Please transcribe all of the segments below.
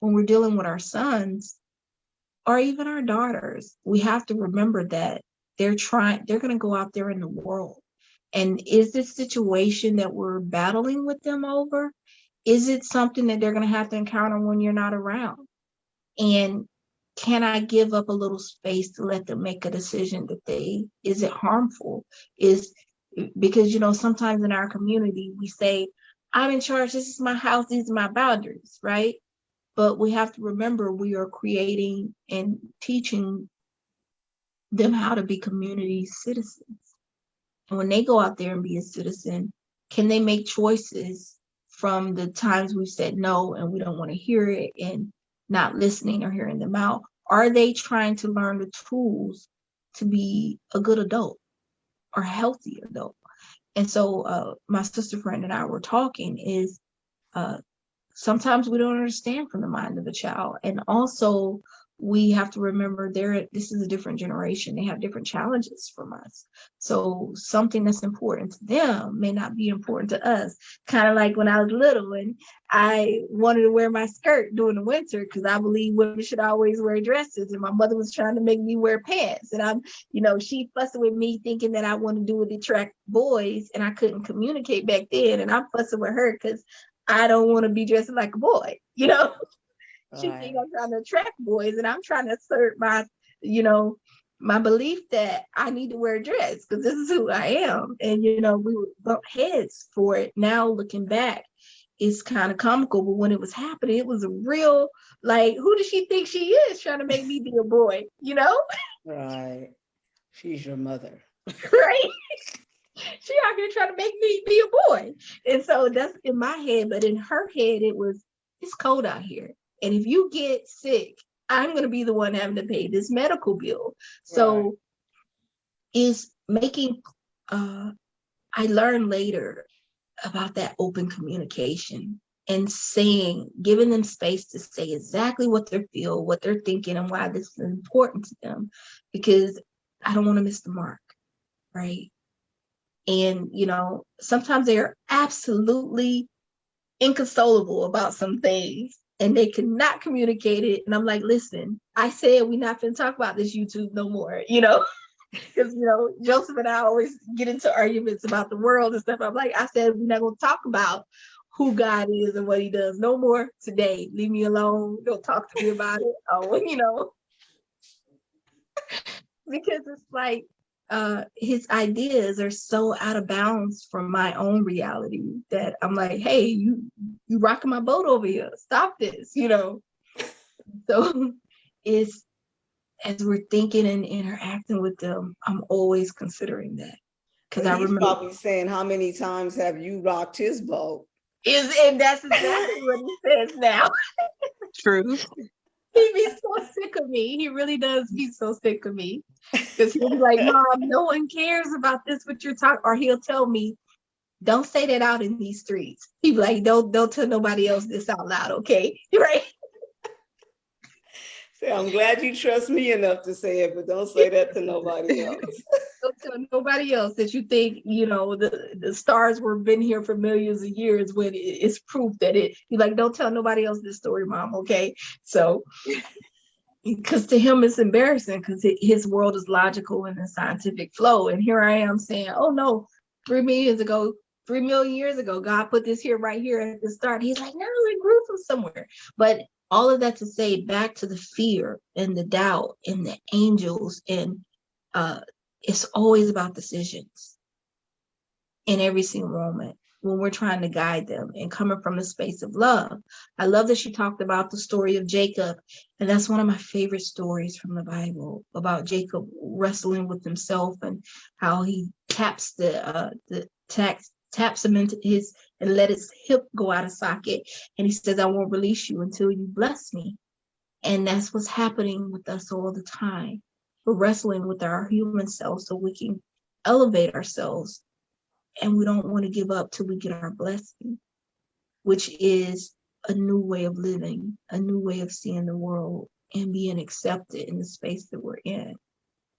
when we're dealing with our sons or even our daughters, we have to remember that they're going to go out there in the world. And is this situation that we're battling with them over, is it something that they're going to have to encounter when you're not around? And can I give up a little space to let them make a decision that is it harmful? Because, sometimes in our community, we say, I'm in charge, this is my house, these are my boundaries, right? But we have to remember we are creating and teaching them how to be community citizens. And when they go out there and be a citizen, can they make choices from the times we've said no and we don't want to hear it and not listening or hearing them out? Are they trying to learn the tools to be a good adult or a healthy adult? And so my sister friend and I were talking is sometimes we don't understand from the mind of a child. And also we have to remember this is a different generation. They have different challenges from us. So something that's important to them may not be important to us. Kind of like when I was little and I wanted to wear my skirt during the winter because I believe women should always wear dresses. And my mother was trying to make me wear pants. And she fussing with me thinking that I want to do it to attract boys. And I couldn't communicate back then. And I'm fussing with her because I don't want to be dressing like a boy, She think I'm trying to attract boys and I'm trying to assert my belief that I need to wear a dress because this is who I am. And, we would bump heads for it. Now looking back, it's kind of comical, but when it was happening, it was a real, who does she think she is trying to make me be a boy, Right. She's your mother. Right. She out here trying to make me be a boy. And so that's in my head, but in her head, it's cold out here. And if you get sick, I'm going to be the one having to pay this medical bill. So is making, I learned later about that open communication and giving them space to say exactly what they feel, what they're thinking, and why this is important to them, because I don't want to miss the mark, right? And, sometimes they are absolutely inconsolable about some things and they cannot communicate it. And I'm like, listen, I said we're not going to talk about this YouTube no more, because, Joseph and I always get into arguments about the world and stuff. I'm like, I said, we're not going to talk about who God is and what he does no more today. Leave me alone. Don't talk to me about it. Oh, because it's like, his ideas are so out of bounds from my own reality that I'm like, hey, you rocking my boat over here. Stop this, So it's, as we're thinking and interacting with them, I'm always considering that. Because I remember probably saying, how many times have you rocked his boat? And that's exactly what he says now. True. He be so sick of me. He really does be so sick of me. Because he'll be like, Mom, no one cares about this, what you're talking. Or he'll tell me, don't say that out in these streets. He'll be like, don't tell nobody else this out loud, okay? Right? So I'm glad you trust me enough to say it, but don't say that to nobody else. Don't tell nobody else that you think, the stars were been here for millions of years when it's proof that you're like, don't tell nobody else this story, Mom, okay? So, because to him it's embarrassing because his world is logical and in scientific flow. And here I am saying, oh no, 3 million years ago, God put this here right here at the start. He's like, no, it grew from somewhere. But all of that to say, back to the fear and the doubt and the angels, and it's always about decisions in every single moment when we're trying to guide them and coming from a space of love. I love that she talked about the story of Jacob. And that's one of my favorite stories from the Bible, about Jacob wrestling with himself and how he taps taps him into his and let his hip go out of socket. And he says, I won't release you until you bless me. And that's what's happening with us all the time. We're wrestling with our human self so we can elevate ourselves. And we don't want to give up till we get our blessing, which is a new way of living, a new way of seeing the world and being accepted in the space that we're in.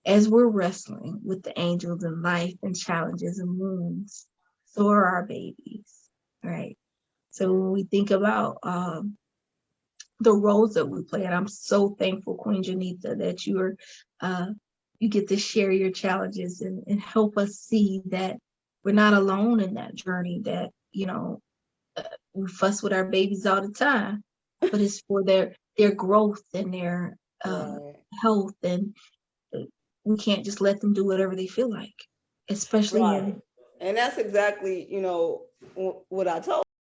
As we're wrestling with the angels in life and challenges and wounds, so are our babies, right? So when we think about the roles that we play. And I'm so thankful, Queen Janitha, that you get to share your challenges and help us see that we're not alone in that journey, that, we fuss with our babies all the time, but it's for their growth and their Right. health. And we can't just let them do whatever they feel like, especially Right. in And that's exactly, what I told